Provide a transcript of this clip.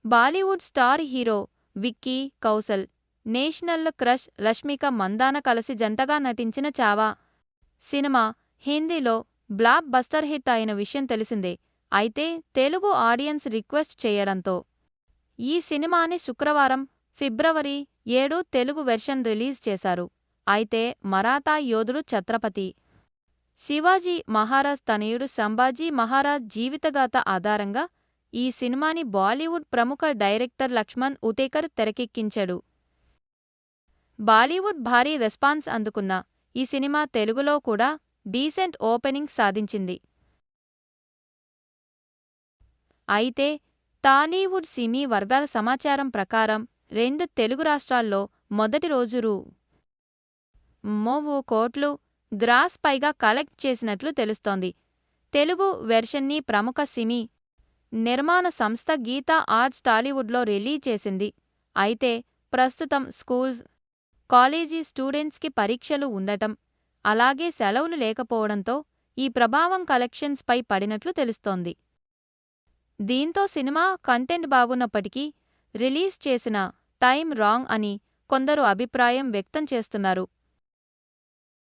Bollywood star hero Vicky Kaushal, national crush Rashmika Mandanna కలిసి జంటగా నటించిన చావా సినిమా హిందీలో బ్లాక్ బస్టర్ హిట్ అయిన విషయం తెలిసిందే. అయితే తెలుగు ఆడియన్స్ రిక్వెస్ట్ చేయడంతో ఈ సినిమాని శుక్రవారం ఫిబ్రవరి 7 తెలుగు వెర్షన్ రిలీజ్ చేశారు. అయితే మరాఠా యోధుడు ఛత్రపతి శివాజీ మహారాజ్ తనయుడు సంభాజీ మహారాజ్ జీవితగాథ ఆధారంగా ఈ సినిమాని బాలీవుడ్ ప్రముఖ డైరెక్టర్ లక్ష్మణ్ ఉటేకర్ తెరకెక్కించాడు. బాలీవుడ్ భారీ రెస్పాన్స్ అందుకున్న ఈ సినిమా తెలుగులో కూడా డీసెంట్ ఓపెనింగ్ సాధించింది. అయితే టాలీవుడ్ సినీ వర్గాల సమాచారం ప్రకారం 2 తెలుగు రాష్ట్రాల్లో మొదటి రోజు రూ. 3 కోట్లు గ్రాస్ పైగా కలెక్ట్ చేసినట్లు తెలుస్తోంది. తెలుగు వెర్షన్ని ప్రముఖ సినీ నిర్మాణ సంస్థ గీతా ఆర్ట్స్ టాలీవుడ్లో రిలీజ్ చేసింది. అయితే ప్రస్తుతం స్కూల్, కాలేజీ స్టూడెంట్స్కి పరీక్షలు ఉండటం, అలాగే సెలవులు లేకపోవడంతో ఈ ప్రభావం కలెక్షన్స్ పై పడినట్లు తెలుస్తోంది. దీంతో సినిమా కంటెంట్ బాగున్నప్పటికీ రిలీజ్ చేసిన టైం రాంగ్ అని కొందరు అభిప్రాయం వ్యక్తం చేస్తున్నారు.